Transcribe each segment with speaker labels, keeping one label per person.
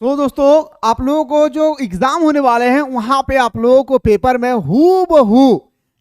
Speaker 1: तो दोस्तों आप लोगों को जो एग्जाम होने वाले हैं वहां पे आप लोगों को पेपर में हूबहू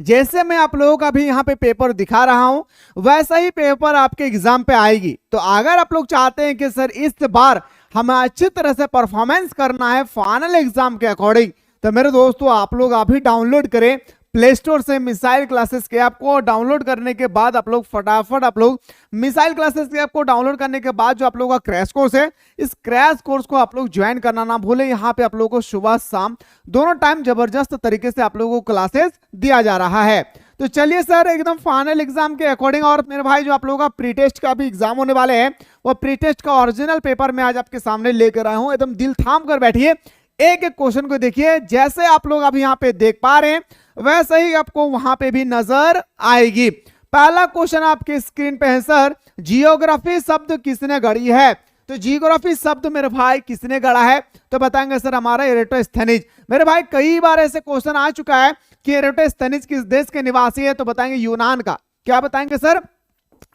Speaker 1: जैसे मैं आप लोगों का भी यहाँ पे पेपर दिखा रहा हूं वैसा ही पेपर आपके एग्जाम पे आएगी। तो अगर आप लोग चाहते हैं कि सर इस बार हमें अच्छी तरह से परफॉर्मेंस करना है फाइनल एग्जाम के अकॉर्डिंग, तो मेरे दोस्तों आप लोग अभी डाउनलोड करें प्ले स्टोर से मिसाइल क्लासेस के ऐप को। डाउनलोड करने के बाद आप लोग फटाफट आप लोग मिसाइल क्लासेस के ऐप को डाउनलोड करने के बाद जो आप लोगों का क्रैश कोर्स है, इस क्रैश कोर्स को आप लोग ज्वाइन करना ना भूले। यहाँ पे आप लोगों को सुबह शाम दोनों टाइम जबरदस्त तरीके से आप लोगों को क्लासेस दिया जा रहा है। तो चलिए सर एकदम फाइनल एग्जाम के अकॉर्डिंग, और मेरे भाई जो आप लोगों का प्री टेस्ट का भी एग्जाम होने वाले हैं वो प्री टेस्ट का ओरिजिनल पेपर मैं आज आपके सामने लेकर आया हूं। एकदम दिल थाम कर बैठिए, एक एक क्वेश्चन को देखिए। जैसे आप लोग अभी यहाँ पे देख पा रहे हैं वैसे ही आपको वहां पे भी नजर आएगी। पहला क्वेश्चन आपके स्क्रीन पे है सर, जियोग्राफी शब्द किसने गढ़ी है? तो जियोग्राफी शब्द मेरे भाई किसने गढ़ा है? तो बताएंगे सर हमारा एरेटोस्थेनीज। मेरे भाई कई बार ऐसे क्वेश्चन आ चुका है कि एरेटोस्थेनीज किस देश के निवासी है? तो बताएंगे यूनान का। क्या बताएंगे सर?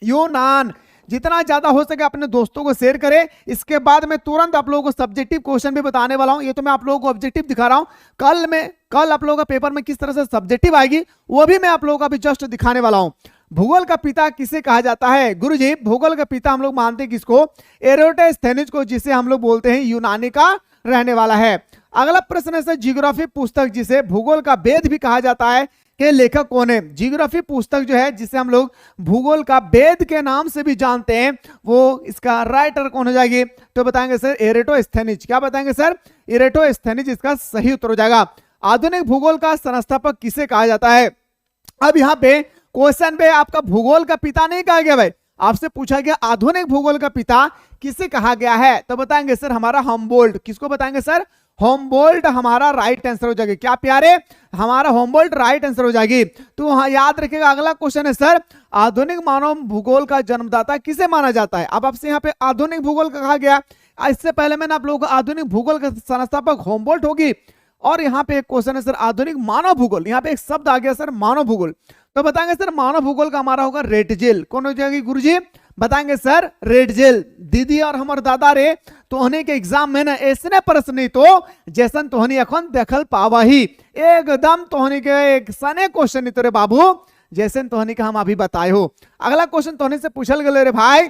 Speaker 1: यूनान। जितना ज्यादा हो सके अपने दोस्तों को शेयर करें। इसके बाद मैं तुरंत आप लोगों को सब्जेक्टिव क्वेश्चन भी बताने वाला हूं। ये तो मैं आप लोगों को ऑब्जेक्टिव दिखा रहा हूं, कल आप लोगों का पेपर में किस तरह से सब्जेक्टिव आएगी वो भी मैं आप लोगों का भी जस्ट दिखाने वाला हूं। भूगोल का पिता किसे कहा जाता है? गुरुजी भूगोल का पिता हम लोग मानते हैं किसको? एरेटोस्थेनीज को, जिसे हम लोग बोलते हैं यूनानी का रहने वाला है। अगला प्रश्न है सर, जियोग्राफी पुस्तक जिसे भूगोल का वेद भी कहा जाता है के लेखक कौन है? जियोग्राफी पुस्तक जो है जिसे हम लोग भूगोल का वेद के नाम से भी जानते हैं, वो इसका राइटर कौन हो जाएगी? तो बताएंगे सर एरेटोस्थेनीज। क्या बताएंगे सर? एरेटोस्थेनीज इसका सही उत्तर हो जाएगा। आधुनिक भूगोल का संस्थापक किसे कहा जाता है? अब यहाँ पे क्वेश्चन पे आपका भूगोल का पिता नहीं कहा गया भाई, आपसे पूछा गया आधुनिक भूगोल का पिता किसे कहा गया है? तो बताएंगे सर हमारा हम्बोल्ट। किसको बताएंगे सर? होमबोल्ट हमारा राइट आंसर हो जाएगी। क्या प्यारे? हमारा होमबोल्ट राइट आंसर हो जाएगी। तो याद रखिएगा अगला क्वेश्चन है सर, आधुनिक मानव भूगोल का जन्मदाता किसे माना जाता है? अब आपसे यहाँ पे आधुनिक भूगोल का कहा गया, इससे पहले मैंने आप लोगों को आधुनिक भूगोल का संस्थापक होमबोल्ट होगी। और यहाँ पे एक क्वेश्चन है सर आधुनिक मानव भूगोल, यहाँ पे एक शब्द आ गया सर मानव भूगोल। तो बताएंगे सर मानव भूगोल का हमारा होगा रेटजेल। कौन हो जाएगी गुरुजी? बताएंगे सर रेटजेल। दीदी और हमारे दादा रे तोहनी के एग्जाम में ना ऐसने प्रश्न नहीं तो जैसन तोहनी अखन देखल पावा ही, एकदम तोहनी के एक सने क्वेश्चन नहीं तो रे बाबू जैसे तोहनी का हम अभी बताए हो। अगला क्वेश्चन तोहनी से पूछल गए रे भाई,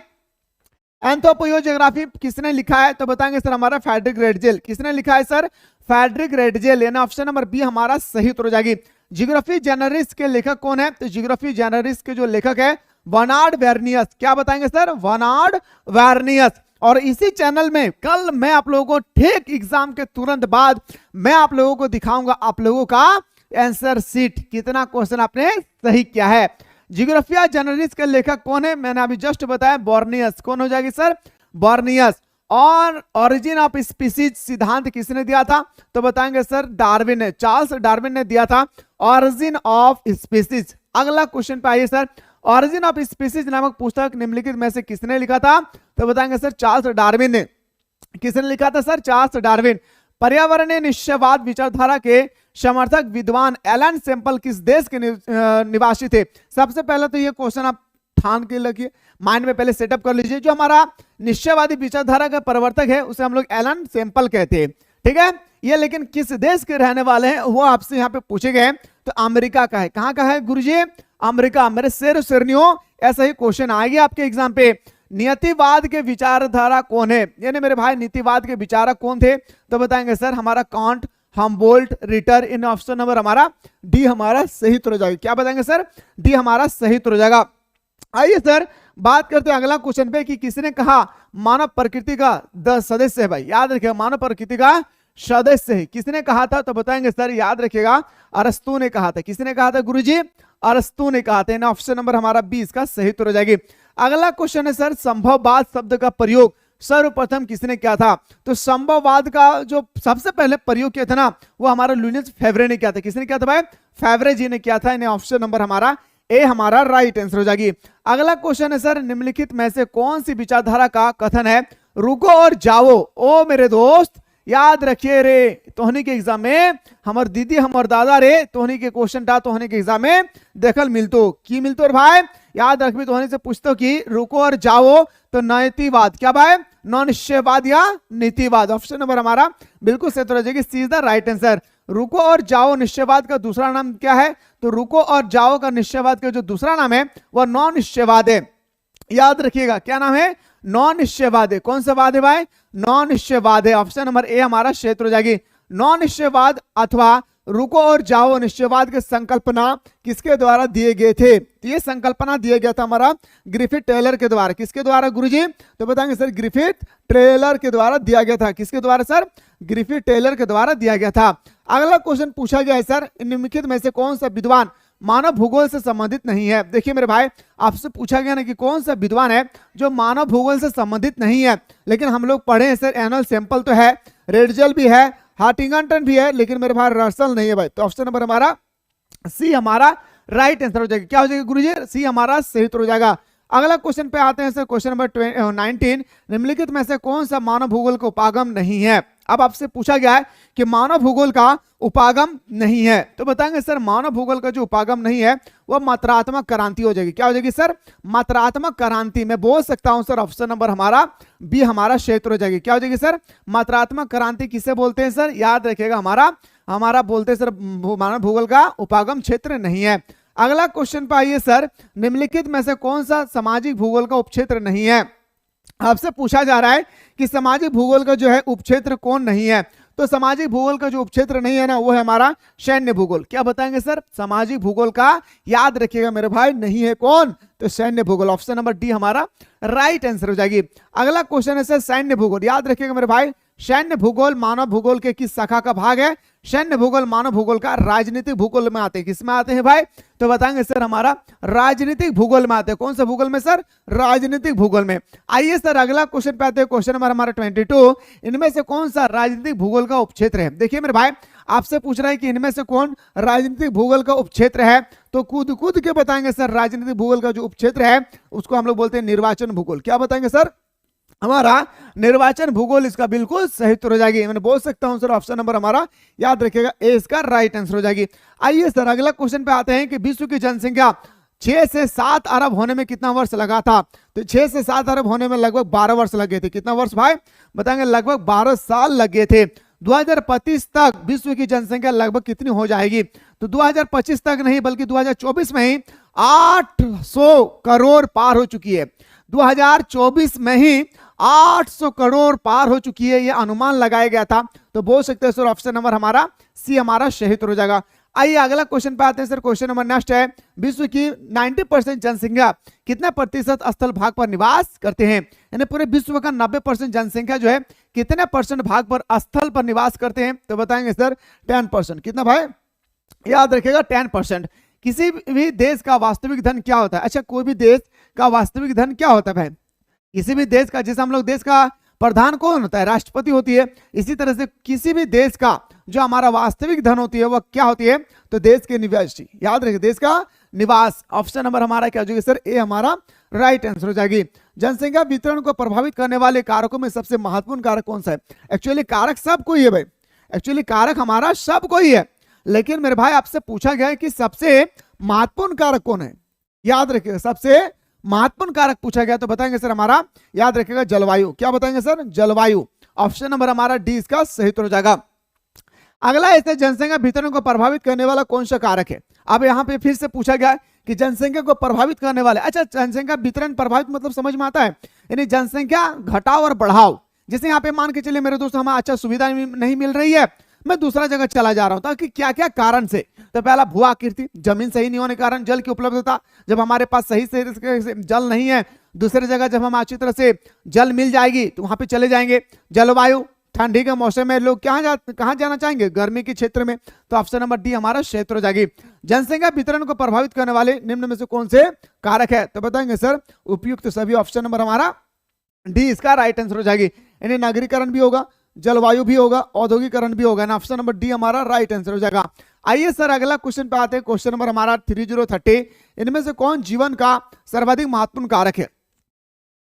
Speaker 1: एंथ्रोपोजियोग्राफी किसने लिखा है? तो बताएंगे सर हमारा फ्रेडरिक रेटजेल। किसने लिखा है सर? Friedrich Ratzel. यानी ऑप्शन नंबर बी हमारा सही उत्तर हो जाएगी। जियोग्राफी जनरलिस्ट के लेखक कौन है? तो जियोग्राफी जनरलिस्ट के जो लेखक है बर्नार्ड वेर्नियस। क्या बताएंगे सर? बर्नार्ड वेर्नियस। और इसी चैनल में कल मैं आप लोगों को ठीक एग्जाम के तुरंत बाद मैं आप लोगों को दिखाऊंगा आप लोगों का आंसर शीट, कितना क्वेश्चन आपने सही किया है। जियोग्राफिया जनरलिस्ट के लेखक कौन है? मैंने अभी जस्ट बताया बर्नियस। कौन हो जाएगी सर? बर्नियस। और ओरिजिन ऑफ स्पीसीज सिद्धांत किसने दिया था? तो बताएंगे सर डार्विन ने, चार्ल्स डार्विन ने दिया था ओरिजिन ऑफ स्पीसीज। अगला क्वेश्चन पे आइए सर, ओरिजिन ऑफ स्पीसीज नामक पुस्तक निम्नलिखित में से किसने लिखा था? तो बताएंगे सर चार्ल्स डार्विन ने। किसने लिखा था सर? Charles Darwin. पर्यावरणीय निश्चयवाद विचारधारा के समर्थक विद्वान एलन सैंपल किस देश के निवासी थे? सबसे पहले तो ये क्वेश्चन आप ठान के लगिए, माइंड में पहले सेटअप कर लीजिए। जो हमारा निश्चयवादी विचारधारा का प्रवर्तक है उसे हम लोग एलन सैंपल कहते हैं, ठीक है। ये लेकिन किस देश के रहने वाले हैं वो आपसे यहाँ पे पूछे गए। तो अमेरिका का है। कहाँ का है गुरुजी? अमेरिका। मेरे शेर शेरनियों ऐसा ही क्वेश्चन आएगा आपके एग्जाम पे। नीतिवाद के विचारधारा कौन है? यानी मेरे भाई नीतिवाद के विचारक कौन थे? तो बताएंगे सर हमारा can't, Humboldt, Ritter. In option number हमारा डी हमारा सही उत्तर हो जाएगा। क्या बताएंगे सर? डी हमारा सही उत्तर हो जाएगा। आइए सर बात करते हैं अगला क्वेश्चन पे कि किसने कहा मानव प्रकृति का सदस्य है? भाई याद रखिएगा मानव प्रकृति का सदस्य है। किसने कहा था? तो बताएंगे सर याद रखिएगा अरस्तु ने कहा था। किसने कहा था गुरुजी? अरस्तु ने कहा था। ऑप्शन नंबर हमारा 20 का सही उत्तर हो जाएगी। अगला क्वेश्चन है सर संभववाद शब्द का प्रयोग सर्वप्रथम किसने किया था? तो संभववाद का जो सबसे पहले प्रयोग किया था ना वो हमारा लुइस फेवरे ने किया था। किसने किया था भाई? फेवरे जी ने किया था। ऑप्शन नंबर हमारा ए हमारा राइट आंसर हो जाएगी। अगला क्वेश्चन है सर निम्नलिखित में से कौन सी विचारधारा का कथन है रुको और जाओ? ओ मेरे दोस्त याद रखिए रे, तोहनी के एग्जाम में हमार दीदी हमार दादा रे तोहनी के क्वेश्चन था तोहनी के एग्जाम में देखल मिलतो की मिलतो रे भाई। याद रखबी तोहनी से पूछतो कि रुको और जाओ तो नैतिवाद। क्या भाई? नॉन निश्चयवाद या नीतिवाद? ऑप्शन नंबर हमारा बिल्कुल सही उत्तर हो जाएगी, सी इज द राइट आंसर। रुको और जाओ निश्चयवाद का दूसरा नाम क्या है? तो रुको और जाओ का निश्चयवाद का जो दूसरा नाम है वह नॉन निश्चयवाद है। याद रखिएगा क्या नाम है? नॉन निश्चयवाद है। कौन सा वाद है भाई? नॉन निश्चयवाद है। ऑप्शन नंबर ए हमारा क्षेत्र हो जाएगी। नॉन निश्चयवाद अथवा रुको और जाओ निश्चयवाद की संकल्पना किसके द्वारा दिए गए थे? तो ये संकल्पना दिया गया था हमारा ग्रिफिथ टेलर के द्वारा। किसके द्वारा गुरुजी? तो बताएंगे सर ग्रिफिथ टेलर के द्वारा दिया गया था। किसके द्वारा सर? ग्रिफिथ टेलर के द्वारा दिया गया था। अगला क्वेश्चन पूछा गया है सर, निम्नलिखित में से कौन सा विद्वान मानव भूगोल से संबंधित नहीं है? देखिए मेरे भाई, आपसे पूछा गया ना कि कौन सा विद्वान है जो मानव भूगोल से संबंधित नहीं है, लेकिन हम लोग पढ़े हैं सर एनुअल सैंपल तो है, रेडजल भी है, हार्टिंगटन भी है, लेकिन मेरे भाई रसल नहीं है भाई। तो ऑप्शन नंबर हमारा सी हमारा राइट आंसर हो जाएगा। क्या हो जाएगा गुरुजी? सी हमारा सही उत्तर हो जाएगा। अगला क्वेश्चन पे आते हैं सर, क्वेश्चन नंबर 19, निम्नलिखित में से कौन सा मानव भूगोल का उपागम नहीं है? अब आपसे पूछा गया है कि मानव भूगोल का उपागम नहीं है, तो बताएंगे सर मानव भूगोल का जो उपागम नहीं है वह मात्रात्मक क्रांति हो जाएगी। क्या हो जाएगी सर? मात्रात्मक क्रांति। मैं बोल सकता हूं सर ऑप्शन नंबर हमारा बी हमारा क्षेत्र हो जाएगी। क्या हो जाएगी सर? मात्रात्मक क्रांति किसे बोलते हैं सर? याद रखिएगा हमारा बोलते हैं सर मानव भूगोल का उपागम क्षेत्र नहीं है। अगला क्वेश्चन पे आइए सर, निम्नलिखित में से कौन सा सामाजिक भूगोल का उपक्षेत्र नहीं है? आपसे पूछा जा रहा है कि सामाजिक भूगोल का जो है उपक्षेत्र कौन नहीं है? तो सामाजिक भूगोल का जो उपक्षेत्र नहीं है ना वो है हमारा सैन्य भूगोल। क्या बताएंगे सर? सामाजिक भूगोल का याद रखिएगा मेरे भाई नहीं है कौन? तो सैन्य भूगोल। ऑप्शन नंबर डी हमारा राइट आंसर हो जाएगी। अगला क्वेश्चन है सर सैन्य भूगोल। याद रखिएगा मेरे भाई, सैन्य भूगोल मानव भूगोल के किस शाखा का भाग है? सैन्य भूगोल मानव भूगोल का राजनीतिक भूगोल में आते हैं। किस में आते हैं भाई? तो बताएंगे सर हमारा राजनीतिक भूगोल में आते हैं। कौन सा भूगोल में सर? राजनीतिक भूगोल में। आइए सर अगला क्वेश्चन पे आते हैं, क्वेश्चन नंबर हमारा 22, इनमें से कौन सा राजनीतिक भूगोल का उपक्षेत्र है? देखिए मेरे भाई, आपसे पूछ रहा है कि इनमें से कौन राजनीतिक भूगोल का उपक्षेत्र है, तो कूद के बताएंगे सर राजनीतिक भूगोल का जो उपक्षेत्र है उसको हम लोग बोलते हैं निर्वाचन भूगोल। क्या बताएंगे सर? हमारा निर्वाचन भूगोल इसका बिल्कुल सही उत्तर हो जाएगी। मैंने बोल सकता हूं सर ऑप्शन नंबर हमारा याद रखिएगा ए इसका राइट आंसर हो जाएगी। आइए सर अगला क्वेश्चन पे आते हैं कि विश्व की जनसंख्या 6 से 7 अरब होने में कितना वर्ष लगा था? तो 6 से 7 अरब होने में लगभग 12 वर्ष लगे थे। कितना वर्ष भाई? बताएंगे लगभग 12 साल लगे थे। 2025 तक विश्व की जनसंख्या लगभग कितनी हो जाएगी? तो 2025 तक नहीं बल्कि 2024 में ही 800 करोड़ पार हो चुकी है। 2024 में ही 800 करोड़ पार हो चुकी है, यह अनुमान लगाया गया था। तो बोल सकते हैं सर ऑप्शन नंबर हमारा सी हमारा सही उत्तर हो जाएगा। आइए अगला क्वेश्चन पे आते हैं सर, क्वेश्चन नंबर नेक्स्ट है, विश्व की 90% जनसंख्या कितने प्रतिशत स्थल भाग पर निवास करते हैं? यानी पूरे विश्व का 90% जनसंख्या जो है कितने परसेंट भाग पर स्थल पर निवास करते हैं? तो बताएंगे सर 10%। कितना भाई? याद रखिएगा 10%। किसी भी देश का वास्तविक धन क्या होता है? अच्छा, कोई भी देश का वास्तविक धन क्या होता है भाई? किसी भी देश का, जैसे हम लोग देश का प्रधान कौन होता है? राष्ट्रपति होती है। इसी तरह से किसी भी देश का जो हमारा वास्तविक धन होती है वह क्या होती है? तो देश के निवास। याद रखिए देश का निवास। ऑप्शन नंबर हमारा क्या हो जाएगा सर? ए हमारा राइट आंसर हो जाएगी। जनसंख्या वितरण को प्रभावित करने वाले कारकों में सबसे महत्वपूर्ण कारक कौन सा है? एक्चुअली कारक सब कोई है भाई, एक्चुअली कारक हमारा सब कोई है, लेकिन मेरे भाई आपसे पूछा गया है कि सबसे महत्वपूर्ण कारक कौन है? याद रखिएगा सबसे महत्वपूर्ण कारक पूछा गया, तो बताएंगे सर हमारा याद रखिएगा जलवायु। क्या बताएंगे सर? जलवायु। ऑप्शन नंबर हमारा डी इसका सही उत्तर हो जाएगा। अगला ऐसे जनसंख्या वितरण को प्रभावित करने वाला कौन सा कारक है? अब यहाँ पे फिर से पूछा गया कि जनसंख्या को प्रभावित करने वाले, अच्छा जनसंख्या वितरण प्रभावित मतलब समझ में आता है, यानी जनसंख्या घटाव और बढ़ाव। जैसे यहाँ पे मान के चलिए मेरे दोस्त हमें अच्छा सुविधा नहीं मिल रही है, मैं दूसरा जगह चला जा रहा हूं, ताकि क्या क्या कारण से? तो पहला भू आकृति, जमीन सही नहीं होने के कारण जल की उपलब्धता, जब हमारे पास सही से जल नहीं है, दूसरी जगह जब हम अच्छी तरह से जल मिल जाएगी तो वहां पे चले जाएंगे। जलवायु, ठंडी के मौसम में लोग कहाँ जाना चाहेंगे? गर्मी के क्षेत्र में। तो ऑप्शन नंबर डी हमारा क्षेत्र हो जाएगी। जनसंख्या वितरण को प्रभावित करने वाले निम्न में से कौन से कारक है? तो बताएंगे सर उपयुक्त सभी। ऑप्शन नंबर हमारा डी इसका राइट आंसर हो जाएगी। यानी नगरीकरण भी होगा, जलवायु भी होगा, औद्योगिकरण भी होगा ना। ऑप्शन नंबर डी हमारा राइट आंसर हो जाएगा। आइए सर अगला क्वेश्चन पे आते हैं, क्वेश्चन नंबर हमारा 3030, इनमें से कौन जीवन का सर्वाधिक महत्वपूर्ण कारक है?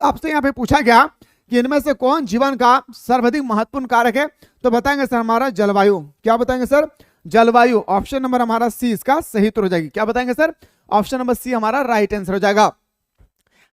Speaker 1: आपसे यहाँ पे पूछा गया कि इनमें से कौन जीवन का सर्वाधिक महत्वपूर्ण कारक है? तो बताएंगे सर हमारा जलवायु। क्या बताएंगे सर? जलवायु। ऑप्शन नंबर हमारा सी इसका सही उत्तर हो जाएगी। क्या बताएंगे सर? ऑप्शन नंबर सी हमारा राइट आंसर हो जाएगा।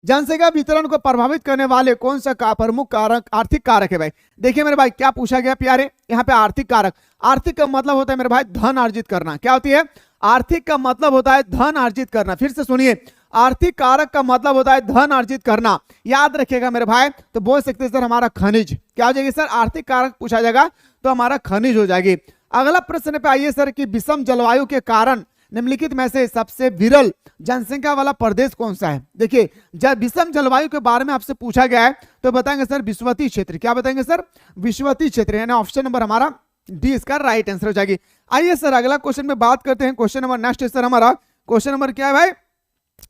Speaker 1: जनसंख्या वितरण को प्रभावित करने वाले कौन सा प्रमुख कारक आर्थिक कारक है भाई। देखिए मेरे भाई क्या पूछा गया प्यारे, यहाँ पे आर्थिक कारक। आर्थिक का मतलब होता है मेरे भाई धन अर्जित करना। क्या होती है? आर्थिक का मतलब होता है धन अर्जित करना। फिर से सुनिए, आर्थिक कारक का मतलब होता है धन अर्जित करना। याद रखिएगा मेरे भाई, तो बोल सकते हैं सर हमारा खनिज। क्या हो जाएगी सर? आर्थिक कारक पूछा जाएगा तो हमारा खनिज हो जाएगी। अगला प्रश्न पे आइए सर कि विषम जलवायु के कारण निम्नलिखित में से सबसे विरल जनसंख्या वाला प्रदेश कौन सा है। देखिए जब विषम जलवायु के बारे में आपसे पूछा गया है तो बताएंगे सर विषुवतीय क्षेत्र। क्या बताएंगे सर? विषुवतीय क्षेत्र, यानी ऑप्शन नंबर हमारा डी इसका राइट आंसर हो जाएगी। आइए सर अगला क्वेश्चन में बात करते हैं। क्वेश्चन नंबर नेक्स्ट है सर हमारा, क्वेश्चन नंबर क्या है भाई?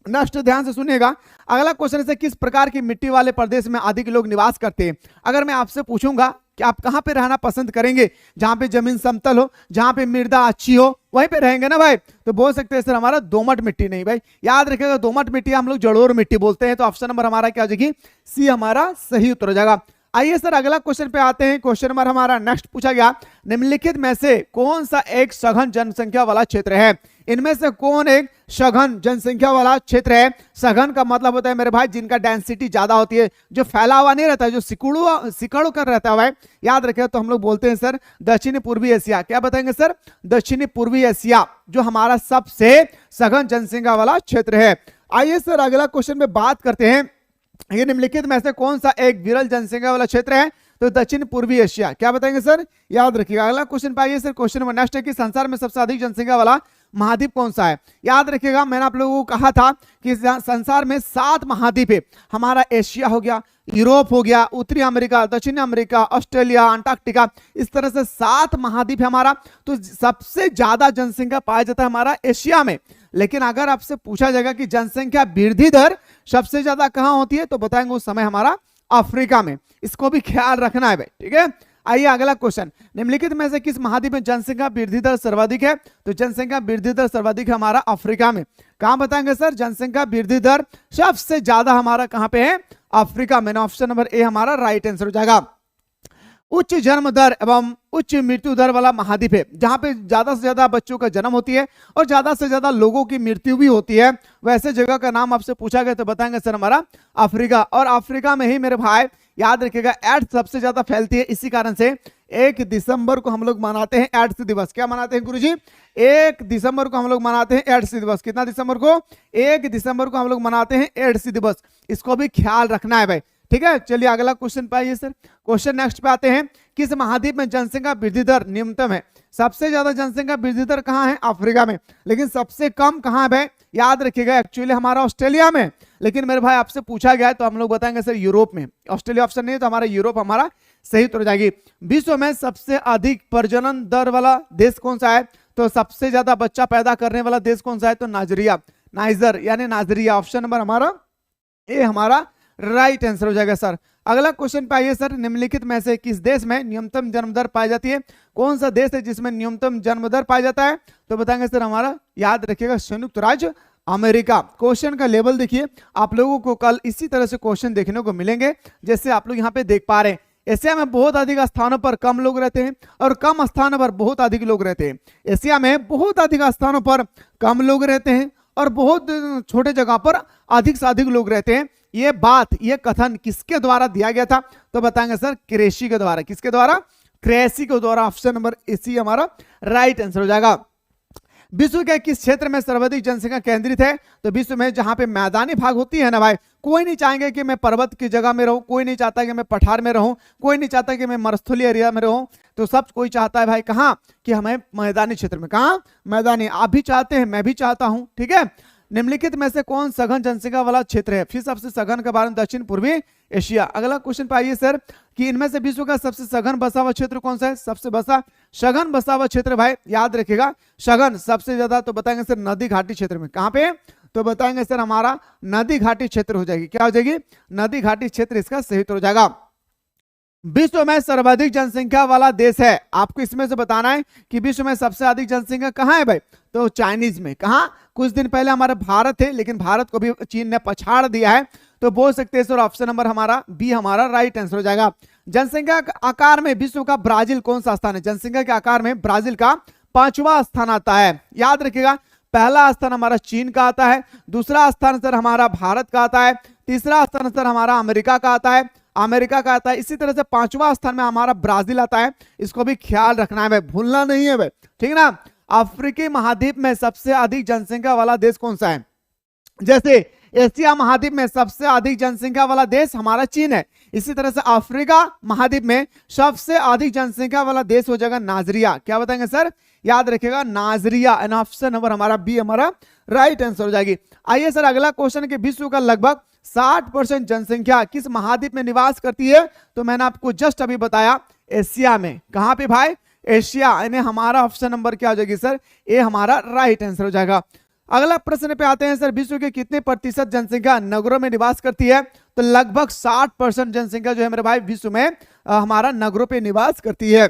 Speaker 1: नेक्स्ट ध्यान से सुनिएगा। अगला क्वेश्चन है किस प्रकार की मिट्टी वाले प्रदेश में अधिक लोग निवास करते हैं। अगर मैं आपसे पूछूंगा कि आप कहां पे रहना पसंद करेंगे, जहां पे जमीन समतल हो, जहां पे मृदा अच्छी हो, वहीं पे रहेंगे ना भाई, तो बोल सकते हैं सर हमारा दोमट मिट्टी। नहीं भाई, याद रखिएगा दोमट मिट्टी हम लोग जड़ोर मिट्टी बोलते हैं। तो ऑप्शन नंबर हमारा क्या हो जाएगी? सी हमारा सही उत्तर हो जाएगा। आइए सर अगला क्वेश्चन पे आते हैं। क्वेश्चन नंबर हमारा नेक्स्ट पूछा गया, निम्नलिखित में से कौन सा एक सघन जनसंख्या वाला क्षेत्र है। इनमें से कौन एक सघन जनसंख्या वाला क्षेत्र है? सघन का मतलब होता है मेरे भाई जिनका डेंसिटी ज्यादा होती है, जो फैला हुआ नहीं रहता है, जो सिकड़ों कर रहता है भाई। याद रखें तो हम लोग बोलते हैं सर दक्षिणी पूर्वी एशिया। क्या बताएंगे सर? दक्षिणी पूर्वी एशिया जो हमारा सबसे सघन जनसंख्या वाला क्षेत्र है। आइए सर अगला क्वेश्चन में बात करते हैं, ये निम्नलिखित में से कौन सा एक विरल जनसंख्या वाला क्षेत्र है। तो दक्षिण पूर्वी एशिया। क्या बताएंगे सर? याद रखिएगा। अगला क्वेश्चन पाइए सर, क्वेश्चन नंबर नेक्स्ट है कि संसार में सबसे अधिक जनसंख्या वाला महाद्वीप कौन सा है। याद रखिएगा मैंने आप लोगों को कहा था कि संसार में 7 महाद्वीप है। हमारा एशिया हो गया, यूरोप हो गया, उत्तरी अमेरिका, दक्षिण अमेरिका, ऑस्ट्रेलिया, अंटार्कटिका, इस तरह से 7 महाद्वीप है हमारा। तो सबसे ज्यादा जनसंख्या पाया जाता है हमारा एशिया में। लेकिन अगर आपसे पूछा जाएगा कि जनसंख्या वृद्धि दर सबसे ज्यादा कहां होती है, तो बताएंगे उस समय हमारा अफ्रीका में। इसको भी ख्याल रखना है भाई, ठीक है। आइए अगला क्वेश्चन, निम्नलिखित में से किस महाद्वीप में जनसंख्या वृद्धि दर सर्वाधिक है। तो जनसंख्या वृद्धि दर सर्वाधिक है हमारा अफ्रीका में। कहां बताएंगे सर? जनसंख्या वृद्धि दर सबसे ज्यादा हमारा कहां पे है? अफ्रीका में। ऑप्शन नंबर ए हमारा राइट आंसर हो जाएगा। उच्च जन्म दर एवं उच्च मृत्यु दर वाला महाद्वीप है, जहां पे ज्यादा से ज्यादा बच्चों का जन्म होती है और ज्यादा से ज्यादा लोगों की मृत्यु भी होती है। वैसे जगह का नाम आपसे पूछा गया तो बताएंगे सर हमारा अफ्रीका। और अफ्रीका में ही मेरे भाई याद रखिएगा एड्स सबसे ज्यादा फैलती है। इसी कारण से 1 दिसंबर को हम लोग मनाते हैं एड्स दिवस। क्या मनाते हैं गुरुजी? 1 दिसंबर को हम लोग मनाते हैं एड्स दिवस। कितना दिसंबर को? 1 दिसंबर को हम लोग मनाते हैं एड्स दिवस। इसको भी ख्याल रखना है भाई, ठीक है। चलिए अगला क्वेश्चन पे आइए सर। क्वेश्चन नेक्स्ट पे आते हैं, किस महाद्वीप में जनसंख्या वृद्धि दर न्यूनतम है। सबसे ज्यादा जनसंख्या वृद्धि दर कहां है? अफ्रीका में। लेकिन सबसे कम कहां है भाई? याद रखिएगा एक्चुअली हमारा ऑस्ट्रेलिया में। लेकिन मेरे भाई आपसे पूछा गया है तो हम लोग बताएंगे सर यूरोप में। ऑस्ट्रेलिया ऑप्शन नहीं है तो हमारा यूरोप हमारा सही उत्तर हो जाएगी। विश्व में सबसे अधिक प्रजनन दर वाला देश कौन सा है। तो सबसे ज्यादा बच्चा पैदा करने वाला देश कौन सा है? तो नाइजर यानी नाइजीरिया। ऑप्शन नंबर हमारा ए हमारा राइट आंसर हो जाएगा सर। अगला क्वेश्चन पे आइए सर, निम्नलिखित में से किस देश में न्यूनतम जन्म दर पाई जाती है। कौन सा देश है जिसमें न्यूनतम जन्म दर पाया जाता है? तो बताएंगे सर हमारा, याद रखिएगा, संयुक्त राज्य अमेरिका। क्वेश्चन का लेवल देखिए, आप लोगों को कल इसी तरह से क्वेश्चन देखने को मिलेंगे जैसे आप लोग यहाँ पे देख पा रहे हैं। एशिया में बहुत अधिक स्थानों पर कम लोग रहते हैं और कम स्थानों पर बहुत अधिक लोग रहते हैं। एशिया में बहुत अधिक स्थानों पर कम लोग रहते हैं और बहुत छोटे जगह पर अधिक से अधिक लोग रहते हैं। ये बात, ये कथन किसके द्वारा दिया गया था? तो बताएंगे सर क्रेशी के द्वारा। किसके द्वारा? क्रेशी के द्वारा। ऑप्शन नंबर सी हमारा राइट आंसर हो जाएगा। विश्व के किस क्षेत्र में सर्वाधिक जनसंख्या केंद्रित है? तो विश्व में जहां पे मैदानी भाग होती है ना भाई, कोई नहीं चाहेंगे कि मैं पर्वत की जगह में रहूं, कोई नहीं चाहता कि मैं पठार में रहूं, कोई नहीं चाहता कि मैं मरुस्थलीय एरिया में रहूं। तो सब कोई चाहता है भाई कहां? कि हमें मैदानी क्षेत्र में। कहां? मैदानी। आप भी चाहते हैं, मैं भी चाहता हूं, ठीक है। निम्नलिखित में से कौन सघन जनसंख्या वाला क्षेत्र है? फिर सबसे सघन के बारे में दक्षिण पूर्वी एशिया। अगला क्वेश्चन पे आइए सर कि इनमें से विश्व का सबसे सघन बसा हुआ क्षेत्र कौन सा है? सबसे सघन बसा हुआ क्षेत्र भाई याद रखिएगा, सघन सबसे ज्यादा तो बताएंगे सर नदी घाटी क्षेत्र में। कहां पे? तो बताएंगे सर हमारा नदी घाटी क्षेत्र हो जाएगी। क्या हो जाएगी? नदी घाटी क्षेत्र इसका सही उत्तर हो जाएगा। विश्व में सर्वाधिक जनसंख्या वाला देश है, आपको इसमें से बताना है कि विश्व में सबसे अधिक जनसंख्या कहां है भाई? तो चाइनीज में। कहां? कुछ दिन पहले हमारा भारत है, लेकिन भारत को भी चीन ने पछाड़ दिया है। तो बोल सकते हैं सर ऑप्शन नंबर हमारा बी हमारा राइट आंसर हो जाएगा। जनसंख्या आकार में विश्व का ब्राजील कौन सा स्थान है? जनसंख्या के आकार में ब्राजील का 5वां स्थान आता है। याद रखिएगा, पहला स्थान हमारा चीन का आता है, दूसरा स्थान सर हमारा भारत का आता है, तीसरा स्थान सर हमारा अमेरिका का आता है, अमेरिका का आता है। इसी तरह से पांचवा स्थान में हमारा ब्राजील आता है, इसको भी ख्याल रखना है भाई, भूलना नहीं है भाई, ठीक है ना। अफ्रीकी महाद्वीप में सबसे अधिक जनसंख्या वाला देश कौन सा है? जैसे एशिया महाद्वीप में सबसे अधिक जनसंख्या वाला देश हमारा चीन है, इसी तरह से अफ्रीका महाद्वीप में सबसे अधिक जनसंख्या वाला देश हो जाएगा नाइजीरिया। क्या बताएंगे सर? याद रखिएगा नाइजीरिया। एंड ऑप्शन नंबर हमारा बी हमारा राइट आंसर हो जाएगी। आइए सर अगला क्वेश्चन के विश्व का लगभग 60% जनसंख्या किस महाद्वीप में निवास करती है? तो मैंने आपको जस्ट अभी बताया एशिया में। कहां पे भाई? एशिया। यानी हमारा ऑप्शन नंबर क्या हो जाएगी सर? ए हमारा राइट आंसर हो जाएगा। अगला प्रश्न पे आते हैं सर, विश्व के कितने प्रतिशत जनसंख्या नगरों में निवास करती है? तो लगभग 60% जनसंख्या जो है मेरे भाई विश्व में हमारा नगरों पे निवास करती है,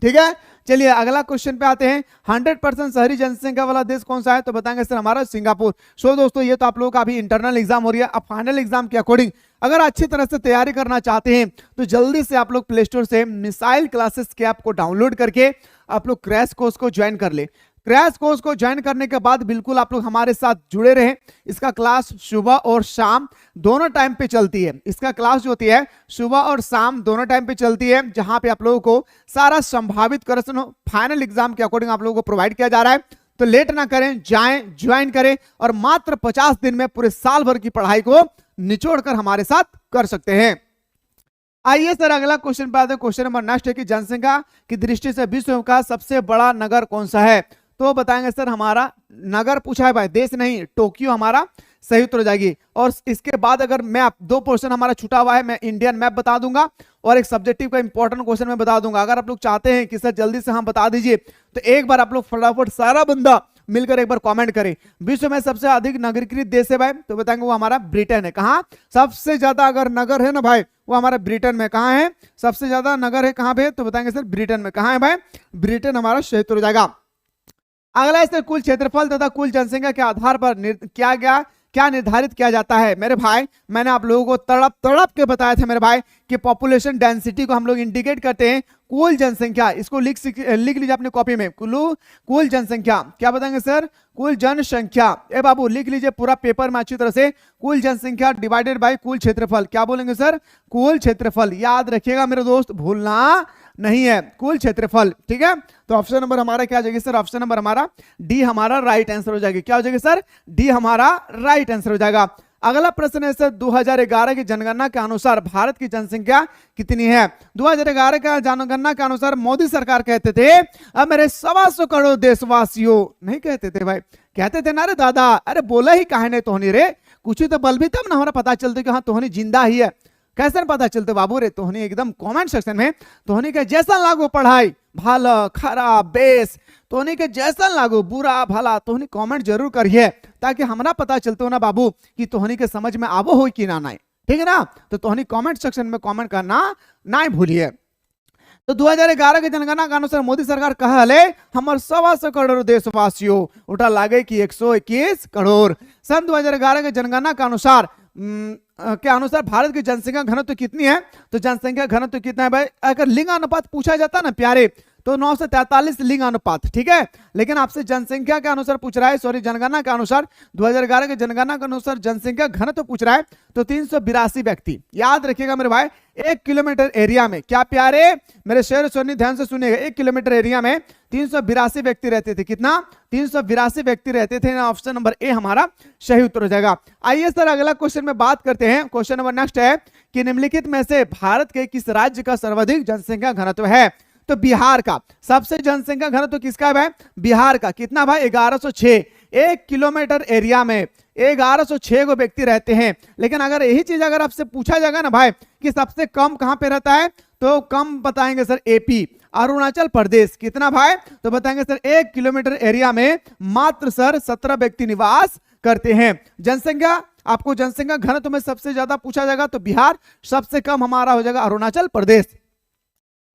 Speaker 1: ठीक है। चलिए अगला क्वेश्चन पे आते हैं, 100% शहरी जनसंख्या वाला देश कौन सा है? तो बताएंगे सर हमारा सिंगापुर। सो दोस्तों ये तो आप लोगों का अभी इंटरनल एग्जाम हो रही है, अब फाइनल एग्जाम के अकॉर्डिंग अगर अच्छी तरह से तैयारी करना चाहते हैं तो जल्दी से आप लोग प्ले स्टोर से मिसाइल क्लासेस के ऐप को डाउनलोड करके आप लोग क्रैश कोर्स को ज्वाइन कर ले। क्रैश कोर्स को ज्वाइन करने के बाद बिल्कुल आप लोग हमारे साथ जुड़े रहें। इसका क्लास सुबह और शाम दोनों टाइम पे चलती है। इसका क्लास जो होती है सुबह और शाम दोनों टाइम पे चलती है, जहां पे आप लोगों को सारा संभावित क्वेश्चन फाइनल एग्जाम के अकॉर्डिंग आप लोगों को प्रोवाइड किया जा रहा है। तो लेट ना करें, जाएं, ज्वाइन करें और मात्र 50 दिन में पूरे साल भर की पढ़ाई को निचोड़ कर हमारे साथ कर सकते हैं। आइए सर अगला क्वेश्चन पे आते हैं। क्वेश्चन नंबर नेक्स्ट है कि जनसंख्या की दृष्टि से विश्व का सबसे बड़ा नगर कौन सा है? तो बताएंगे सर हमारा नगर पूछा है भाई, देश नहीं, टोक्यो हमारा सही उत्तर हो जाएगी। और इसके बाद अगर मैप, 2 पोर्शन हमारा छूटा हुआ है, मैं इंडियन मैप बता दूंगा और एक सब्जेक्टिव का इंपॉर्टेंट क्वेश्चन मैं बता दूंगा। अगर आप लोग चाहते हैं कि सर जल्दी से हम बता दीजिए तो एक बार आप लोग फटाफट सारा बंदा मिलकर एक बार कमेंट करें। विश्व में सबसे अधिक नगरीकृत देश है भाई, तो बताएंगे वो हमारा ब्रिटेन है। कहाँ सबसे ज्यादा अगर नगर है ना भाई, वो हमारा ब्रिटेन में। कहाँ है सबसे ज्यादा नगर है, कहाँ पे? तो बताएंगे सर ब्रिटेन में। कहाँ है भाई? ब्रिटेन हमारा सही उत्तर हो जाएगा। अगला इससे कुल क्षेत्रफल तथा कुल जनसंख्या के आधार पर क्या निर्धारित किया जाता है? मेरे भाई मैंने आप लोगों को तड़प के बताया था मेरे भाई कि पॉपुलेशन डेंसिटी को हम लोग इंडिकेट करते हैं कुल जनसंख्या। इसको लिख लीजिए अपनी कॉपी में, कुल जनसंख्या। क्या बताएंगे सर? कुल जनसंख्या। ए बाबू लिख लीजिए पूरा पेपर में अच्छी तरह से, कुल जनसंख्या डिवाइडेड बाय कुल क्षेत्रफल। क्या बोलेंगे सर? कुल क्षेत्रफल। याद रखिएगा मेरे दोस्त, भूलना नहीं है, कुल क्षेत्रफल, ठीक है। तो ऑप्शन नंबर हमारा क्या हो जाएगी सर? ऑप्शन नंबर हमारा डी हमारा राइट आंसर हो जाएगी। क्या हो जाएगी सर? डी हमारा राइट आंसर हो जाएगा। अगला प्रश्न है सर, 2011 की जनगणना के अनुसार भारत की जनसंख्या कितनी है? 2011 का जनगणना के अनुसार मोदी सरकार कहते थे अब मेरे 125 करोड़ देशवासियों, नहीं कहते थे भाई, कहते थे ना रे दादा, अरे बोला ही काहे नहीं तोहनी रे, कुछ तो बल भी तब ना हमारा पता चलते कि हाँ तोहनी जिंदा ही है। कैसे पता चलते बाबू रे? तोहनी एकदम कमेंट सेक्शन में तोहनी के जैसा लागू पढ़ाई, भला खराब बेस, तोहनी के जैसा लागू बुरा भला, तोहनी कमेंट जरूर करिए ताकि हमरा पता चलते हो ना बाबू कि तोहनी के समझ में आवो हो कि ना नहीं, ठीक है ना। तो तोहनी कमेंट सेक्शन में कमेंट करना नहीं भूलिए। तो 2011 के जनगणना के अनुसार मोदी सरकार कहले हमर 125 करोड़ देशवासियों, उठा लागे कि 121 करोड़। सन 2011 के जनगणना के अनुसार के अनुसार भारत की जनसंख्या घनत्व कितनी है? तो जनसंख्या घनत्व कितना है भाई? अगर लिंग अनुपात पूछा जाता ना प्यारे तो 9 से 43 लिंग अनुपात, ठीक है। लेकिन आपसे जनसंख्या के अनुसार पूछ रहा है, सॉरी जनगणना के अनुसार, 2011 के जनगणना के अनुसार जनसंख्या घनत्व पूछ रहा है तो 382 व्यक्ति। याद रखिएगा मेरे भाई, 1 किलोमीटर एरिया में, क्या प्यारे मेरे शेर सोनी ध्यान से सुनिएगा, 1 किलोमीटर एरिया में 382 व्यक्ति रहते थे। कितना? 382 व्यक्ति रहते थे। ऑप्शन नंबर ए हमारा सही उत्तर हो जाएगा। आइए सर अगला क्वेश्चन में बात करते हैं। क्वेश्चन नंबर नेक्स्ट है कि निम्नलिखित में से भारत के किस राज्य का सर्वाधिक जनसंख्या घनत्व है? तो बिहार का सबसे जनसंख्या घनत्व किसका है भाई? बिहार का। कितना भाई? 1106। 1 किलोमीटर एरिया में 1106 को व्यक्ति रहते हैं। लेकिन अगर यही चीज अगर आपसे पूछा जाएगा ना भाई कि सबसे कम कहां पे रहता है, तो कम बताएंगे सर एपी, अरुणाचल प्रदेश। कितना भाई? तो बताएंगे सर 1 किलोमीटर एरिया में मात्र सर 17 व्यक्ति निवास करते हैं। जनसंख्या, आपको जनसंख्या घनत्व में सबसे ज्यादा पूछा जाएगा तो बिहार, सबसे कम हमारा हो जाएगा अरुणाचल प्रदेश।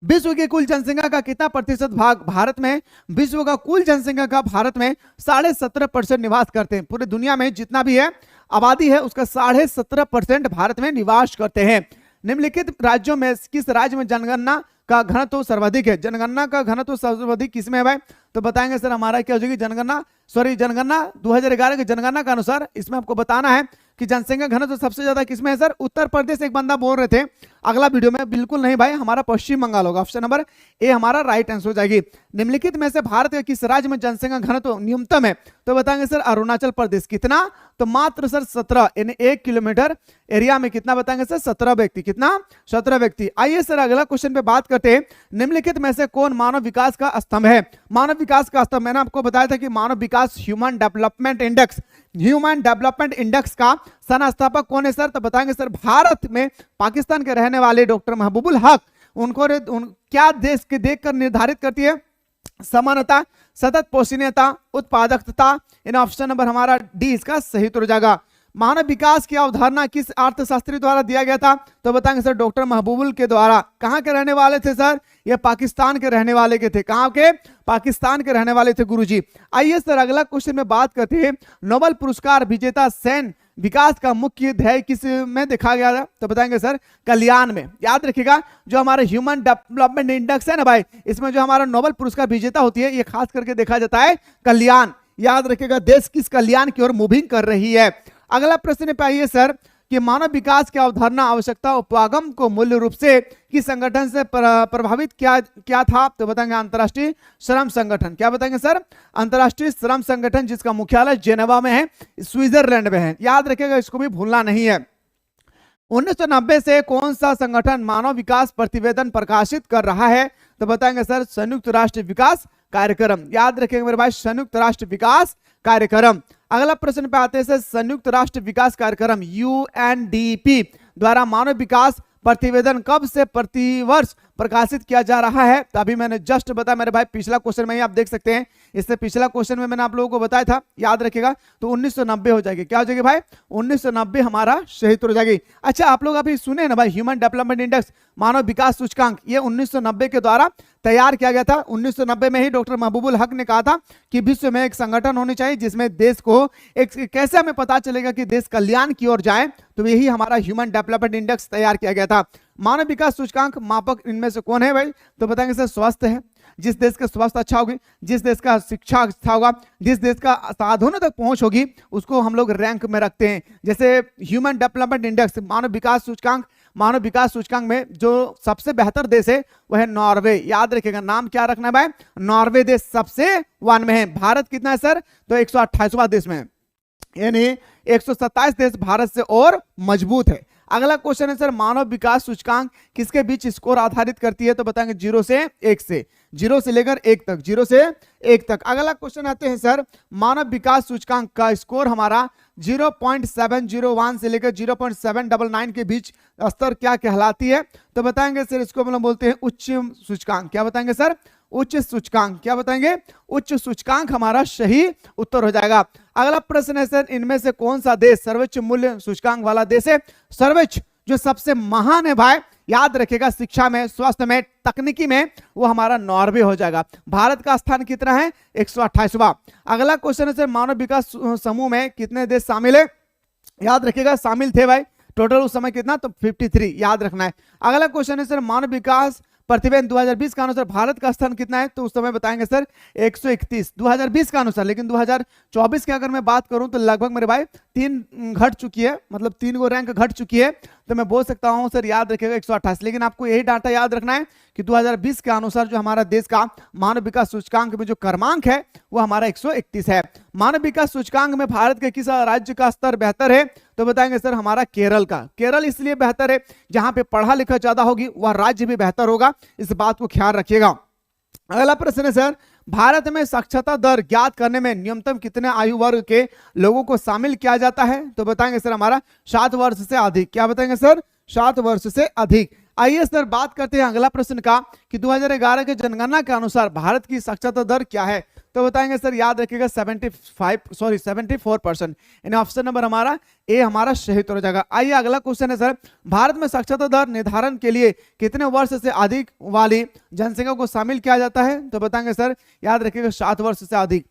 Speaker 1: विश्व की कुल जनसंख्या का कितना प्रतिशत भाग भारत में? विश्व का कुल जनसंख्या का भारत में 17.5% निवास करते हैं। पूरी दुनिया में जितना भी है आबादी है उसका 17.5% भारत में निवास करते हैं। निम्नलिखित राज्यों में किस राज्य में जनगणना का घनत्व सर्वाधिक है? जनगणना का घनत्व सर्वाधिक किसमें है भाई? तो बताएंगे सर हमारा क्या हो जाएगी जनगणना, सॉरी जनगणना 2011 की जनगणना के अनुसार इसमें आपको बताना है कि जनसंख्या घनत्व सबसे ज्यादा किसमें है सर? उत्तर प्रदेश। एक बंदा बोल रहे थे अगला वीडियो में, बिल्कुल नहीं भाई, हमारा पश्चिम बंगाल होगा। ऑप्शन नंबर ए हमारा राइट आंसर हो जाएगी। निम्नलिखित में से भारत के किस राज्य में जनसंख्या घनत्व न्यूनतम है? तो बताएंगे सर अरुणाचल प्रदेश। कितना? तो मात्र सर 17, यानी 1 किलोमीटर एरिया में कितना बताएंगे सर? 17 व्यक्ति। कितना? 17 व्यक्ति। आइए सर अगला क्वेश्चन पे बात करते हैं। निम्नलिखित में से कौन मानव विकास का स्तंभ है? मानव विकास का स्तंभ, मैंने आपको बताया था कि मानव विकास human development index, human development index का संस्थापक कौन है सर? तो बताएंगे सर भारत में पाकिस्तान के रहने वाले डॉक्टर महबूबुल हक। उनको क्या देश के देखकर निर्धारित करती है? समानता, सतत पोषणीयता, उत्पादकता। इन ऑप्शन नंबर हमारा डी इसका सही उत्तर हो जाएगा। मानव विकास की अवधारणा किस अर्थशास्त्री द्वारा दिया गया था? तो बताएंगे सर डॉक्टर महबूबुल के द्वारा। कहां के रहने वाले थे सर? ये पाकिस्तान के रहने वाले के थे। कहां के? पाकिस्तान के रहने वाले थे गुरुजी। आइए सर अगला क्वेश्चन में बात करते हैं। नोबेल पुरस्कार विजेता सैन विकास का मुख्य ध्येय किस में देखा गया था? तो बताएंगे सर कल्याण में। याद रखिएगा जो हमारा ह्यूमन डेवलपमेंट इंडेक्स है ना भाई, इसमें जो हमारा नोबेल पुरस्कार विजेता होती है ये खास करके देखा जाता है कल्याण। याद रखिएगा देश किस कल्याण की ओर मूविंग कर रही है। अगला प्रश्न पे आइए सर कि मानव विकास की अवधारणा आवश्यकता उपागम को मूल रूप से किस संगठन से प्रभावित क्या था? तो बताएंगे अंतर्राष्ट्रीय श्रम संगठन। क्या बताएंगे सर? अंतर्राष्ट्रीय श्रम संगठन, जिसका मुख्यालय जेनेवा में है, स्विट्जरलैंड में है। याद रखिएगा इसको भी भूलना नहीं है। 1990 से कौन सा संगठन मानव विकास प्रतिवेदन प्रकाशित कर रहा है? तो बताएंगे सर संयुक्त राष्ट्र विकास कार्यक्रम। याद रखेंगे मेरे भाई संयुक्त राष्ट्र विकास कार्यक्रम। अगला प्रश्न पे आते हैं सर संयुक्त राष्ट्र विकास कार्यक्रम यूएनडीपी द्वारा मानव विकास प्रतिवेदन कब से प्रतिवर्ष प्रकाशित किया जा रहा है? तो अभी मैंने जस्ट बताया मेरे भाई, पिछला क्वेश्चन में ही आप देख सकते हैं। इससे पिछला क्वेश्चन में मैंने आप लोगों को बताया था, याद रखिएगा। तो 1990 हो जाएगी। क्या हो जाएगी भाई? 1990 हमारा सही उत्तर हो जाएगी। अच्छा आप लोग अभी सुने ना भाई ह्यूमन डेवलपमेंट इंडेक्स मानव विकास सूचकांक, ये 1990 के द्वारा तैयार किया गया था। 1990 में ही डॉक्टर महबूबुल हक ने कहा था कि विश्व में एक संगठन होनी चाहिए जिसमें देश को एक कैसे हमें पता चलेगा कि देश कल्याण की ओर जाए, तो यही हमारा ह्यूमन डेवलपमेंट इंडेक्स तैयार किया गया था। मानव विकास सूचकांक मापक इनमें से कौन है भाई? तो बताएंगे सर स्वास्थ्य है। जिस देश का स्वास्थ्य अच्छा होगी, जिस देश का शिक्षा अच्छा होगा, जिस देश का साधनों तक पहुंच होगी, उसको हम लोग रैंक में रखते हैं। जैसे ह्यूमन डेवलपमेंट इंडेक्स मानव विकास सूचकांक में जो सबसे बेहतर देश है वह है नॉर्वे। याद रखिएगा नाम क्या रखना है भाई? नॉर्वे देश सबसे 1 में है। भारत कितना है सर? तो 128वां देश में है, यानी 127 देश भारत से और मजबूत है। अगला क्वेश्चन है सर मानव विकास सूचकांक किसके बीच स्कोर आधारित करती है? तो बताएंगे 0 से 1 से, 0 से लेकर 1 तक, 0 से 1 तक। अगला क्वेश्चन आते हैं सर मानव विकास सूचकांक का स्कोर हमारा 0.701 से लेकर 0.799 के बीच स्तर क्या कहलाती है? तो बताएंगे सर इसको हम लोग बोलते हैं उच्च सूचकांक। क्या बताएंगे सर? उच्च सूचकांक। क्या बताएंगे? उच्च सूचकांक हमारा सही उत्तर हो जाएगा। अगला प्रश्न है सर इनमें से कौन सा देश सर्वोच्च मूल्य सूचकांक वाला देश है? सर्वोच्च जो सबसे महान है भाई, याद रखिएगा शिक्षा में, स्वास्थ्य में, तकनीकी में, वो हमारा नॉर्वे हो जाएगा। भारत का स्थान कितना है? 128वां। अगला क्वेश्चन है सर मानव विकास समूह में कितने देश शामिल है? याद रखिएगा शामिल थे भाई, टोटल उस समय कितना? तो 53, याद रखना है। अगला क्वेश्चन है सर मानव विकास प्रतिवेदन 2020 का अनुसार भारत का स्थान कितना है? तो उस समय बताएंगे सर 131 2020 का अनुसार। लेकिन 2024 की अगर मैं बात करूं तो लगभग मेरे भाई 3 घट चुकी है, मतलब 3 गो रैंक घट चुकी है। तो मैं बोल सकता हूं सर याद रखिएगा 128। लेकिन आपको यही डाटा याद रखना है कि 2020 के अनुसार जो हमारा देश का मानव विकास सूचकांक में जो क्रमांक है वो हमारा 131 है। मानव विकास सूचकांक में भारत के किस राज्य का स्तर बेहतर है? तो बताएंगे सर हमारा केरल का। केरल इसलिए बेहतर है जहां पे पढ़ा लिखा ज्यादा होगी वह राज्य भी बेहतर होगा, इस बात को ख्याल रखिएगा। अगला प्रश्न है सर भारत में साक्षरता दर ज्ञात करने में न्यूनतम कितने आयु वर्ग के लोगों को शामिल किया जाता है? तो बताएंगे सर हमारा 7 वर्ष से अधिक। क्या बताएंगे सर? 7 वर्ष से अधिक। आइए सर बात करते हैं अगला प्रश्न का कि 2011 के जनगणना के अनुसार भारत की साक्षरता दर क्या है? तो बताएंगे सर याद रखिएगा 74%। यानी ऑप्शन नंबर हमारा ए हमारा सही उत्तर हो जाएगा। आइए अगला क्वेश्चन है सर भारत में साक्षरता दर निर्धारण के लिए कितने वर्ष से अधिक वाली जनसंख्या को शामिल किया जाता है? तो बताएंगे सर याद रखिएगा 7 वर्ष से अधिक।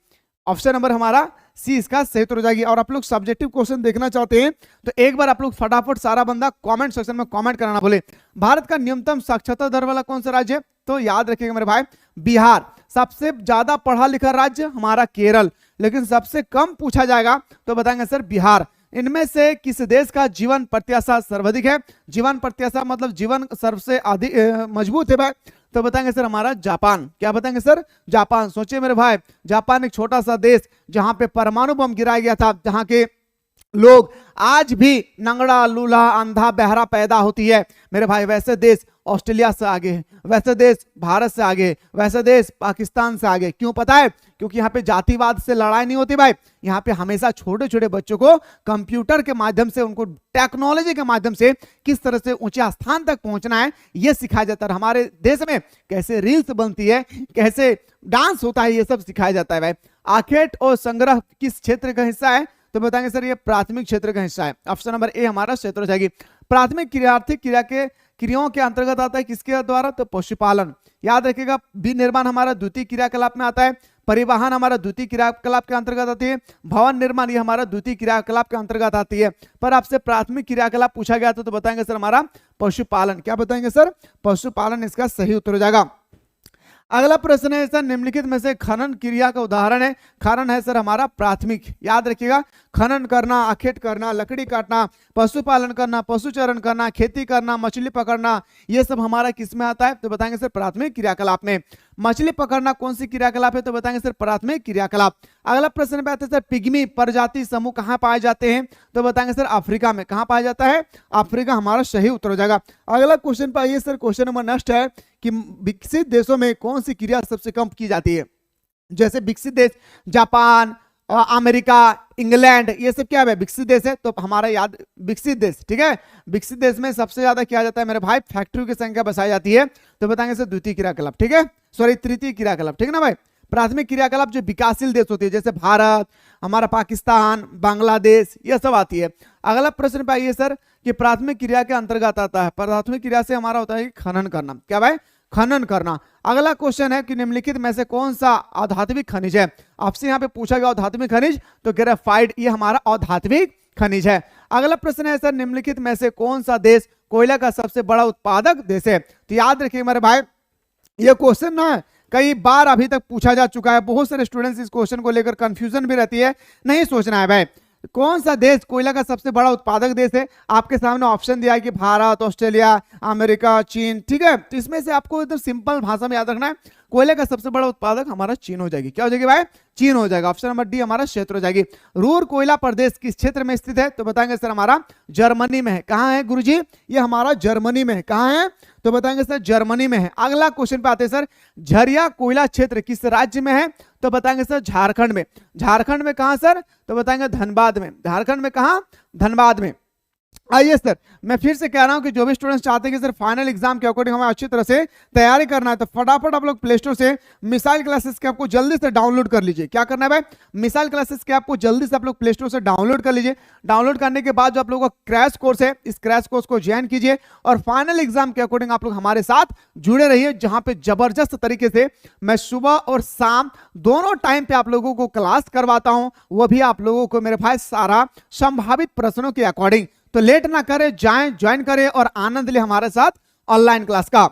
Speaker 1: ऑप्शन नंबर हमारा सी इसका सही उत्तर हो जाएगी। और आप लोग सब्जेक्टिव क्वेश्चन देखना चाहते हैं तो एक बार आप लोग फटाफट सारा बंदा कमेंट सेक्शन में कमेंट कराना बोले। भारत का न्यूनतम साक्षरता दर वाला कौन सा राज्य है? तो याद रखिएगा मेरे भाई बिहार। सबसे ज्यादा पढ़ा लिखा राज्य हमारा केरल, लेकिन सबसे कम पूछा जाएगा तो बताएंगे सर बिहार। इनमें से किस देश का जीवन प्रत्याशा सर्वाधिक है? जीवन प्रत्याशा मतलब जीवन सबसे अधिक मजबूत है भाई, तो बताएंगे सर हमारा जापान। क्या बताएंगे सर? जापान। सोचिए मेरे भाई, जापान एक छोटा सा देश जहां पे परमाणु बम गिराया गया था, जहां के लोग आज भी नंगड़ा लूला अंधा बहरा पैदा होती है मेरे भाई। वैसे देश ऑस्ट्रेलिया से आगे है, वैसे देश भारत से आगे, वैसे देश पाकिस्तान से आगे। क्यों पता है? क्योंकि यहाँ पे जातिवाद से लड़ाई नहीं होती भाई, यहाँ पे हमेशा छोटे छोटे बच्चों को कंप्यूटर के माध्यम से, उनको टेक्नोलॉजी के माध्यम से किस तरह से ऊंचे स्थान तक पहुंचना है ये सिखाया जाता है। हमारे देश में कैसे रील्स बनती है, कैसे डांस होता है, ये सब सिखाया जाता है भाई। आखेट और संग्रह किस क्षेत्र का हिस्सा है? तो बताएंगे सर ये प्राथमिक क्षेत्र का हिस्सा है। ऑप्शन नंबर ए हमारा क्षेत्र हो जाएगी। प्राथमिक क्रिया आर्थिक क्रिया के क्रियाओं के अंतर्गत आता है किसके द्वारा? तो पशुपालन। याद रखिएगा। विनिर्माण हमारा द्वितीय क्रियाकलाप में आता है। परिवहन हमारा द्वितीय क्रियाकलाप के अंतर्गत आती है। भवन निर्माण ये हमारा द्वितीय क्रियाकलाप के अंतर्गत आती है। पर आपसे प्राथमिक क्रियाकलाप पूछा गया तो बताएंगे सर हमारा पशुपालन। क्या बताएंगे सर? पशुपालन इसका सही उत्तर हो जाएगा। अगला प्रश्न है सर निम्नलिखित में से खनन क्रिया का उदाहरण है। खनन है सर हमारा प्राथमिक। याद रखिएगा, खनन करना, आखेट करना, लकड़ी काटना, पशुपालन करना, पशुचरण करना, खेती करना, मछली पकड़ना, ये सब हमारा किस में आता है? तो बताएंगे सर प्राथमिक क्रियाकलाप में। मछली पकड़ना कौन सी क्रियाकलाप है? तो बताएंगे सर प्राथमिक क्रियाकलाप। अगला प्रश्न पे आते हैं सर पिग्मी प्रजाति समूह कहाँ पाए जाते हैं? तो बताएंगे सर अफ्रीका में। कहाँ पाया जाता है? अफ्रीका हमारा सही उत्तर हो जाएगा। अगला क्वेश्चन पे आइए सर, क्वेश्चन नंबर नेक्स्ट है कि विकसित देशों में कौन सी क्रिया सबसे कम की जाती है? जैसे विकसित देश जापान, अमेरिका, इंग्लैंड, ये सब क्या है? विकसित देश है। तो हमारा याद विकसित देश, ठीक है। विकसित देश में सबसे ज्यादा किया जाता है मेरे भाई, फैक्ट्रियों की संख्या बसाई जाती है। तो बताएंगे सर द्वितीय क्रियाकलाप, ठीक है, सॉरी तृतीय क्रियाकलाप, ठीक है ना भाई। प्राथमिक क्रियाकलाप जो विकासशील देश होती है, जैसे भारत, हमारा पाकिस्तान, बांग्लादेश, ये सब आती है। अगला प्रश्न पे आइए सर कि प्राथमिक क्रिया के अंतर्गत आता है, प्राथमिक क्रिया से हमारा होता है खनन करना। क्या भाई? खनन करना। अगला क्वेश्चन है कि निम्नलिखित में से कौन सा अधात्विक खनिज है? आपसे यहाँ पे पूछा गया अधात्विक खनिज, तो ग्रेफाइट ये हमारा अधात्विक खनिज है। अगला प्रश्न है सर निम्नलिखित में से कौन सा देश कोयला का सबसे बड़ा उत्पादक देश है? तो याद रखिए मेरे भाई, ये क्वेश्चन ना कई बार अभी तक पूछा जा चुका है। बहुत सारे स्टूडेंट्स इस क्वेश्चन को लेकर कंफ्यूजन भी रहती है, नहीं सोचना है भाई। कौन सा देश कोयला का सबसे बड़ा उत्पादक देश है? आपके सामने ऑप्शन दिया है कि भारत, ऑस्ट्रेलिया, अमेरिका, चीन, ठीक है। तो इसमें से आपको एकदम सिंपल भाषा में याद रखना है, कोयले का सबसे बड़ा उत्पादक हमारा चीन हो जाएगी। क्या हो जाएगी भाई? चीन हो जाएगा। ऑप्शन नंबर डी हमारा क्षेत्र हो जाएगी। रूर कोयला प्रदेश किस क्षेत्र में स्थित है? तो बताएंगे सर हमारा जर्मनी में है। कहाँ है गुरुजी? ये हमारा जर्मनी में है। कहाँ है? तो बताएंगे सर जर्मनी में है। अगला क्वेश्चन पे आते हैं सर, झरिया कोयला क्षेत्र किस राज्य में है? तो बताएंगे सर झारखंड में। झारखंड में कहाँ सर? तो बताएंगे धनबाद में। झारखंड में कहाँ? धनबाद में। आइए सर, मैं फिर से कह रहा हूं कि जो भी स्टूडेंट्स चाहते हैं कि सर फाइनल एग्जाम के अकॉर्डिंग हमें अच्छी तरह से तैयारी करना है, तो फटाफट आप लोग प्ले स्टोर से मिसाइल क्लासेस के आपको जल्दी से डाउनलोड कर लीजिए। क्या करना है भाई? मिसाइल क्लासेस के आपको जल्दी से आप लोग प्ले स्टोर से डाउनलोड कर लीजिए। डाउनलोड करने के बाद जो आप लोगों का क्रैश कोर्स है, इस क्रैश कोर्स को ज्वाइन कीजिए और फाइनल एग्जाम के अकॉर्डिंग आप लोग हमारे साथ जुड़े रहिए, जहां पे जबरदस्त तरीके से मैं सुबह और शाम दोनों टाइम पे आप लोगों को क्लास करवाता हूं, वो भी आप लोगों को मेरे भाई सारा संभावित प्रश्नों के अकॉर्डिंग। तो लेट ना करें, जाएं, ज्वाइन करें और आनंद ले हमारे साथ ऑनलाइन क्लास का।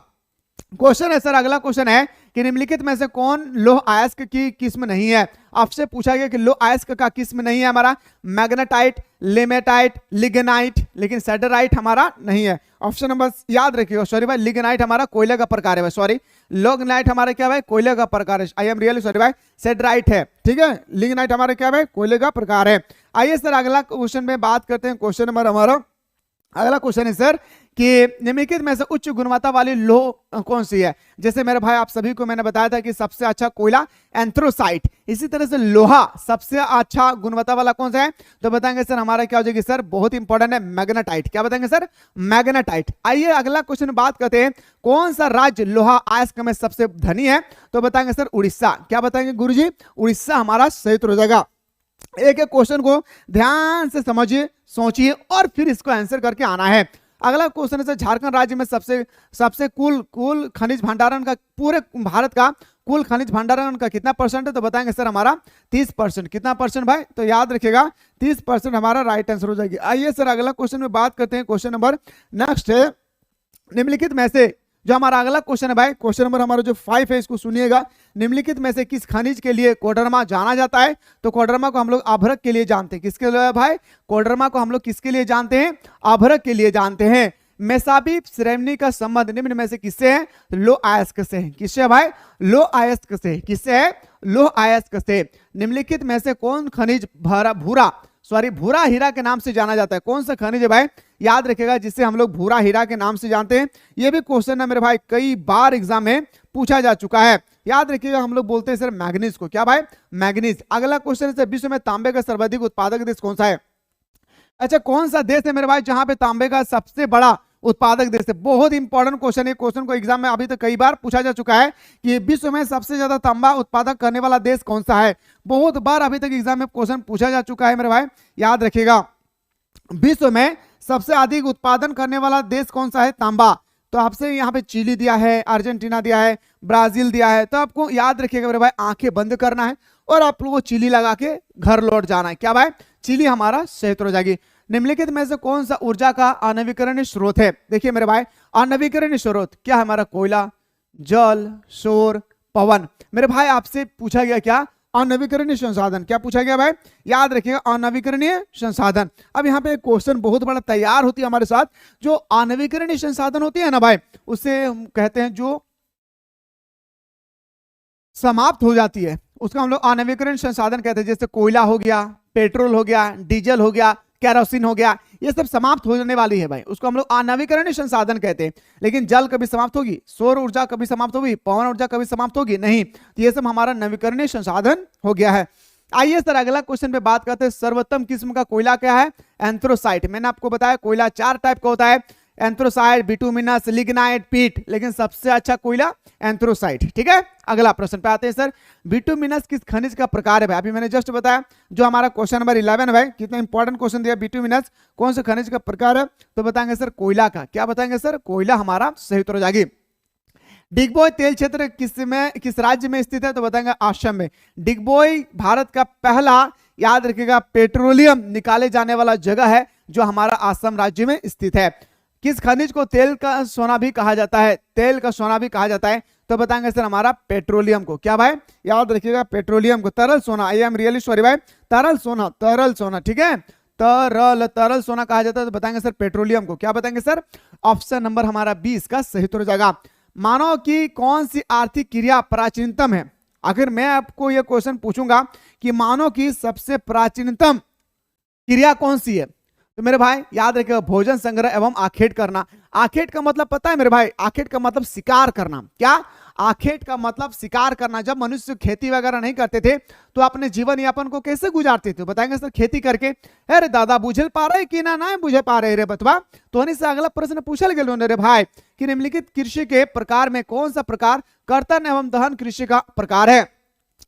Speaker 1: क्वेश्चन है सर, अगला क्वेश्चन है कि निम्नलिखित में से कौन लौह अयस्क की किस्म नहीं है? आपसे पूछा गया कि लौह अयस्क का किस्म नहीं है हमारा मैग्नेटाइट, लिमेटाइट, लिग्नाइट, लेकिन सेडराइट हमारा नहीं है। ऑप्शन नंबर याद रखिएगा, सॉरी भाई, लिग्नाइट हमारा कोयले का प्रकार है भाई, सॉरी लिग्नाइट हमारा क्या भाई? कोयले का प्रकार है। आई एम रियली सॉरी भाई, सेडराइट है, ठीक है। लिग्नाइट हमारा क्या भाई? कोयले का प्रकार है। आइए सर अगला क्वेश्चन में बात करते हैं। क्वेश्चन नंबर हमारा अगला क्वेश्चन है सर कि निम्नलिखित में से उच्च गुणवत्ता वाली लौह कौन सी है? जैसे मेरे भाई आप सभी को मैंने बताया था कि सबसे अच्छा कोयला एंथ्रोसाइट, इसी तरह से लोहा सबसे अच्छा गुणवत्ता वाला कौन सा है? तो बताएंगे सर हमारा क्या हो जाएगी सर? बहुत इंपॉर्टेंट है, मैग्नेटाइट। क्या बताएंगे सर? मैग्नेटाइट। आइए अगला क्वेश्चन बात करते हैं, कौन सा राज्य लोहा अयस्क में सबसे धनी है? तो बताएंगे सर उड़ीसा। क्या बताएंगे गुरुजी? उड़ीसा हमारा सही उत्तर हो जाएगा। एक एक क्वेश्चन को ध्यान से समझिए, सोचिए और फिर इसको आंसर करके आना है। अगला क्वेश्चन है झारखंड राज्य में सबसे कुल खनिज भंडारण का, पूरे भारत का कुल खनिज भंडारण का कितना परसेंट है? तो बताएंगे सर हमारा 30%। कितना परसेंट भाई? तो याद रखिएगा 30% हमारा राइट आंसर हो जाएगी। आइए सर अगला क्वेश्चन में बात करते हैं। क्वेश्चन नंबर नेक्स्ट है, निम्नलिखित में से जो हमारा अगला क्वेश्चन है भाई, क्वेश्चन नंबर हमारा जो 5 है, इसको सुनिएगा। निम्नलिखित में से किस खनिज के लिए कोडरमा जाना जाता है? तो कोडरमा को हम लोग अभ्रक के लिए जानते हैं। किसके लिए भाई? कोडरमा को हम लोग किसके लिए जानते हैं? अभ्रक के लिए जानते हैं। मेसाबी श्रेणी का संबंध निम्न में से किससे है? लो अयस्क से है। किससे है भाई? लो अयस्क से। किससे है? लो अयस्क से। निम्नलिखित में से कौन खनिज भूरा हीरा के नाम से जाना जाता है? कौन सा खनिज है भाई? याद रखिएगा, जिससे हम लोग भूरा हीरा के नाम से जानते हैं। ये भी क्वेश्चन है मेरे भाई, कई बार एग्जाम में पूछा जा चुका है। याद रखिएगा, हम लोग बोलते हैं सर मैग्नीज को। क्या भाई? मैग्नीज। अगला क्वेश्चन है, विश्व में तांबे का सर्वाधिक उत्पादक देश कौन सा है? अच्छा, कौन सा देश है मेरे भाई जहां पे तांबे का सबसे बड़ा उत्पादक देश है? बहुत इंपॉर्टेंट क्वेश्चन है। क्वेश्चन को एग्जाम में अभी तक कई बार पूछा जा चुका है कि विश्व में सबसे ज्यादा तांबा उत्पादक करने वाला देश कौन सा है। बहुत बार अभी तक एग्जाम में क्वेश्चन पूछा जा चुका है मेरे भाई, याद रखिएगा। विश्व में सबसे अधिक उत्पादन करने वाला देश कौन सा है तांबा? तो आपसे यहाँ पे चिली दिया है, अर्जेंटीना दिया है, ब्राजील दिया है। तो आपको याद रखिएगा मेरे भाई, आंखें बंद करना है और आप लोगों को चिली लगा के घर लौट जाना है। क्या भाई? चिली हमारा सही उत्तर हो जाएगी। निम्नलिखित में से कौन सा ऊर्जा का अनवीकरणीय स्रोत है? देखिए मेरे भाई, अनवीकरणीय स्रोत क्या है हमारा? कोयला, जल, सौर, पवन। मेरे भाई आपसे पूछा गया क्या? अनवीकरणीय संसाधन। क्या पूछा गया भाई? याद रखिएगा, अनवीकरणीय संसाधन। अब यहाँ पे एक क्वेश्चन बहुत बड़ा तैयार होती है हमारे साथ। जो अनवीकरणीय संसाधन होती है ना भाई, उसे हम कहते हैं जो समाप्त हो जाती है, उसका हम लोग अनवीकरणीय संसाधन कहते हैं। जैसे कोयला हो गया, पेट्रोल हो गया, डीजल हो गया, केरोसिन हो गया, ये सब समाप्त होने वाली है भाई, उसको हम लोग अनवीकरणीय संसाधन कहते हैं। लेकिन जल कभी समाप्त होगी, सौर ऊर्जा कभी समाप्त होगी, पवन ऊर्जा कभी समाप्त होगी नहीं। तो ये सब हमारा नवीकरणीय संसाधन हो गया है। आइए सर अगला क्वेश्चन पे बात करते हैं। सर्वोत्तम किस्म का कोयला क्या है? एंथ्रोसाइट। मैंने आपको बताया कोयला 4 टाइप का होता है, एंथ्रोसाइट, बिटुमिनस, लिग्नाइट, पीट। लेकिन सबसे अच्छा कोयला एंथ्रोसाइट। ठीक है, अगला प्रश्न पे आते हैं सर। बिटुमिनस किस खनिज का प्रकार है भाई? अभी मैंने जस्ट बताया, जो हमारा क्वेश्चन नंबर 11 भाई, कितना इंपॉर्टेंट क्वेश्चन दिया। बिटुमिनस कौन से खनिज का प्रकार है? तो बताएंगे सर कोयला का। क्या बताएंगे सर? कोयला हमारा सही उत्तर हो जाएगी। डिगबोय तेल क्षेत्र किस राज्य में स्थित है? तो बताएंगे असम में। डिगबोय भारत का पहला, याद रखिएगा, पेट्रोलियम निकाले जाने वाला जगह है जो हमारा असम राज्य में स्थित है। किस खनिज को तेल का सोना भी कहा जाता है? तेल का सोना भी कहा जाता है। तो बताएंगे सर हमारा पेट्रोलियम को। क्या भाई? याद रखिएगा, पेट्रोलियम को। तरल सोना, आई एम रियली सॉरी भाई, तरल सोना। ठीक है, तरल सोना कहा जाता है। तो बताएंगे सर पेट्रोलियम को। क्या बताएंगे सर? ऑप्शन नंबर हमारा 20 का सही उत्तर हो जाएगा। मानव की कौन सी आर्थिक क्रिया प्राचीनतम है? अगर मैं आपको यह क्वेश्चन पूछूंगा कि मानव की सबसे प्राचीनतम क्रिया कौन सी है, तो मेरे भाई याद रखिएगा, भोजन संग्रह एवं आखेट करना। आखेट का मतलब पता है मेरे भाई? आखेट का मतलब शिकार करना। क्या? आखेट का मतलब शिकार करना। जब मनुष्य खेती वगैरह नहीं करते थे तो अपने जीवन यापन को कैसे गुजारते थे? बताएंगे सर खेती करके। अरे दादा बुझे पा रहे कि ना बुझे पा रहे रे बतवा। तो से अगला प्रश्न पूछल गया रे भाई कि निम्नलिखित कृषि के प्रकार में कौन सा प्रकार कर्तन एवं दहन कृषि का प्रकार है?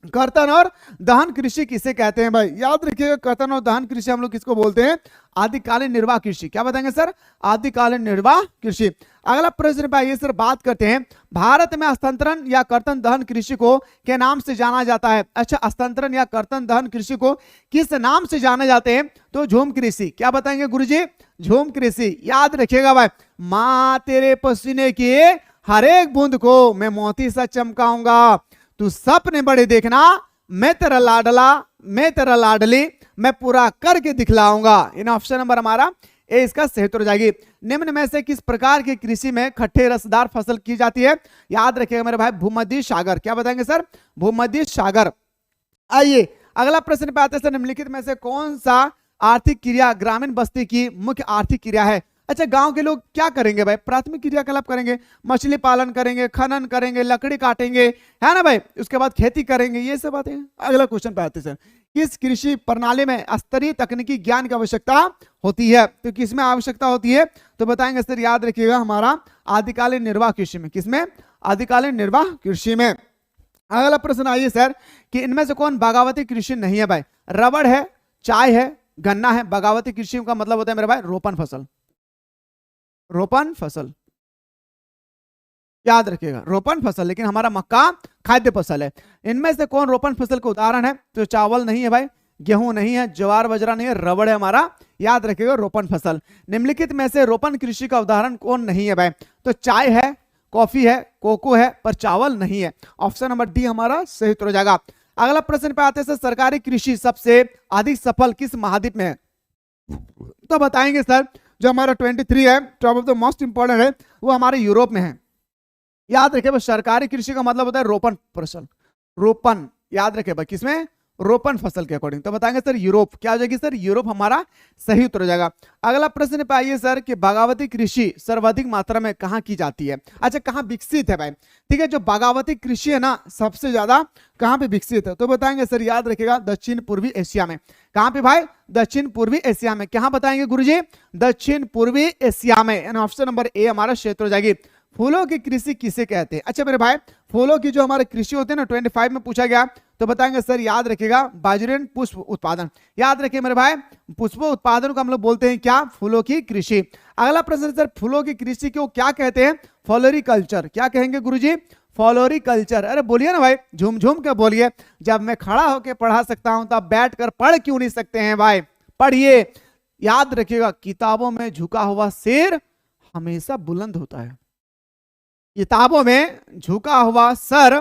Speaker 1: कर्तन और दहन कृषि किसे कहते हैं भाई? याद रखिएगा, कर्तन और दहन कृषि हम लोग किसको बोलते हैं? आदिकालीन निर्वाह कृषि। क्या बताएंगे सर? आदिकालीन निर्वाह कृषि। अगला प्रश्न पे आइए सर, बात करते हैं भारत में हस्तांतरण या कर्तन दहन कृषि को के नाम से जाना जाता है। अच्छा, हस्तांतरण या कर्तन दहन कृषि को किस नाम से जाने जाते हैं? तो झूम कृषि। क्या बताएंगे गुरुजी? झूम कृषि। याद रखिएगा भाई, माँ तेरे पसीने की हर एक बूंद को मैं मोती सा चमकाऊंगा, तू सपने बड़े देखना, मैं तेरा लाडला, मैं तेरा लाडली, मैं पूरा करके दिखलाऊंगा। इन ऑप्शन नंबर हमारा ए इसका सही उत्तर हो जाएगी। निम्न में से किस प्रकार की कृषि में खट्टे रसदार फसल की जाती है? याद रखिएगा मेरे भाई, भूमध्य सागर। क्या बताएंगे सर? भूमध्य सागर। आइए अगला प्रश्न पे आते हैं सर। निम्नलिखित में से कौन सा आर्थिक क्रिया ग्रामीण बस्ती की मुख्य आर्थिक क्रिया है? अच्छा, गांव के लोग क्या करेंगे भाई? प्राथमिक क्रियाकलाप करेंगे, मछली पालन करेंगे, खनन करेंगे, लकड़ी काटेंगे, है ना भाई, उसके बाद खेती करेंगे, ये सब बातें। अगला क्वेश्चन पे आते हैं सर। किस कृषि प्रणाली में स्तरीय तकनीकी ज्ञान की आवश्यकता होती है? तो किसमें आवश्यकता होती है? तो बताएंगे सर, याद रखिएगा, हमारा आदिकालीन निर्वाह कृषि में। किसमें? आदिकालीन निर्वाह कृषि में। अगला प्रश्न आइए सर कि इनमें से कौन बगावती कृषि नहीं है भाई? रबड़ है, चाय है, गन्ना है। बगावती कृषि का मतलब होता है मेरे भाई रोपण फसल। रोपण फसल याद रखिएगा, रोपण फसल। लेकिन हमारा मक्का खाद्य फसल है। इनमें से कौन रोपण फसल का उदाहरण है? तो चावल नहीं है भाई, गेहूं नहीं है, ज्वार बाजरा नहीं है, रबड़ है हमारा। याद रखिएगा रोपण फसल। निम्नलिखित में से रोपण कृषि का उदाहरण कौन नहीं है भाई? तो चाय है, कॉफी है, कोको है, पर चावल नहीं है। ऑप्शन नंबर डी हमारा सही उत्तर हो जाएगा। अगला प्रश्न पे आते हैं सर, सरकारी कृषि सबसे अधिक सफल किस महाद्वीप में है? तो बताएंगे सर जो हमारा 23 है, top of the most important है, वो हमारे यूरोप में है। याद रखे भाई, सरकारी कृषि का मतलब होता है रोपण फसल, रोपण, याद रखे भाई, किसमें? रोपण फसल के अकॉर्डिंग। तो बताएंगे सर यूरोप, क्या हो जाएगी सर? यूरोप हमारा सही उत्तर हो जाएगा। अगला प्रश्न पे आइए सर कि बागावती कृषि सर्वाधिक मात्रा में कहां की जाती है? अच्छा, कहां विकसित है भाई? ठीक है, जो बागावती कृषि है ना, सबसे ज्यादा कहां पे विकसित है? तो बताएंगे सर, याद रखिएगा, दक्षिण पूर्वी एशिया में। कहां पे भाई? दक्षिण पूर्वी एशिया में। कहां बताएंगे गुरुजी? दक्षिण पूर्वी एशिया में, यानी ऑप्शन नंबर ए हमारा क्षेत्र हो जाएगी। फूलों की कृषि किसे कहते हैं? अच्छा मेरे भाई, फूलों की जो हमारे कृषि होते हैं ना, 25 में पूछा गया, तो बताएंगे सर, याद रखिएगा, बाजरेन पुष्प उत्पादन। याद रखिए मेरे भाई, पुष्प उत्पादन को हम लोग बोलते हैं क्या? फूलों की कृषि। अगला प्रश्न सर, फूलों की कृषि को क्या कहते हैं? फ्लोरिकल्चर। क्या कहेंगे गुरुजी? फ्लोरिकल्चर। अरे बोलिए ना भाई, झूम झूम के बोलिए। जब मैं खड़ा होकर पढ़ा सकता हूं, तब बैठ कर पढ़ क्यों नहीं सकते हैं भाई? पढ़िए। याद रखिएगा, किताबों में झुका हुआ शेर हमेशा बुलंद होता है। किताबों में झुका हुआ सर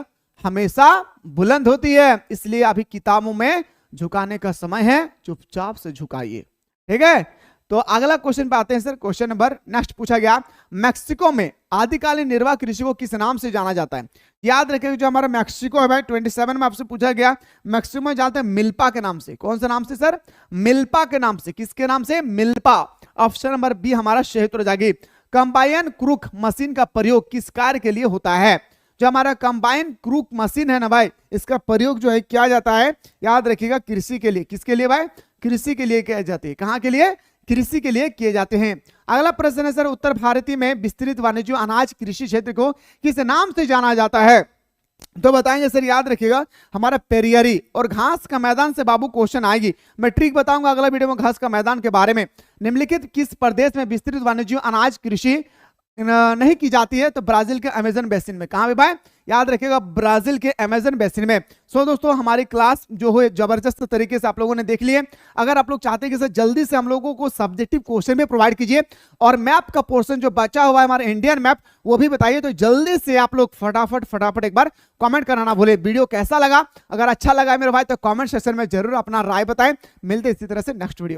Speaker 1: हमेशा बुलंद होती है, इसलिए अभी किताबों में झुकाने का समय है, चुपचाप से झुकाइए। ठीक है, तो अगला क्वेश्चन पे आते हैं सर। क्वेश्चन नंबर नेक्स्ट पूछा गया, मैक्सिको में आदिकालीन निर्वाह कृषि को किस नाम से जाना जाता है? याद रखिए, जो हमारा मैक्सिको है भाई, 27 में आपसे पूछा गया, मैक्सिको में जानते हैं मिल्पा के नाम से। कौन सा नाम से सर? मिल्पा के नाम से। किसके नाम से? मिल्पा। ऑप्शन नंबर बी हमारा क्षेत्र हो जाएगी। कंबाइन क्रूक मशीन का प्रयोग किस कार्य के लिए होता है? जो हमारा कंबाइन क्रूक मशीन है ना भाई, इसका प्रयोग जो है किया जाता है, याद रखिएगा, कृषि के लिए। किसके लिए भाई? कृषि के लिए किया जाती है। कहां के लिए? कृषि के लिए किए जाते हैं। अगला प्रश्न है सर, उत्तर भारतीय में विस्तृत वाणिज्य अनाज कृषि क्षेत्र को किस नाम से जाना जाता है? तो बताएंगे सर, याद रखिएगा, हमारा पेरियरी। और घास का मैदान से बाबू क्वेश्चन आएगी, मैं ट्रिक बताऊंगा अगला वीडियो में घास का मैदान के बारे में। निम्नलिखित किस प्रदेश में विस्तृत वाणिज्य अनाज कृषि नहीं की जाती है? तो ब्राजील के अमेजन बेसिन में। कहां पे भाई? याद रखिएगा, ब्राजील के अमेजन बेसिन में। सो दोस्तों, हमारी क्लास जो है जबरदस्त तरीके से आप लोगों ने देख लिए। अगर आप लोग चाहते हैं कि सर जल्दी से हम लोगों को सब्जेक्टिव क्वेश्चन भी प्रोवाइड कीजिए, और मैप का पोर्शन जो बचा हुआ है हमारा इंडियन मैप, वो भी बताइए, तो जल्दी से आप लोग फटाफट एक बार कमेंट करना भूले। वीडियो कैसा लगा? अगर अच्छा लगा मेरे भाई, तो कमेंट सेक्शन में जरूर अपना राय बताएं। मिलते इसी तरह से नेक्स्ट वीडियो।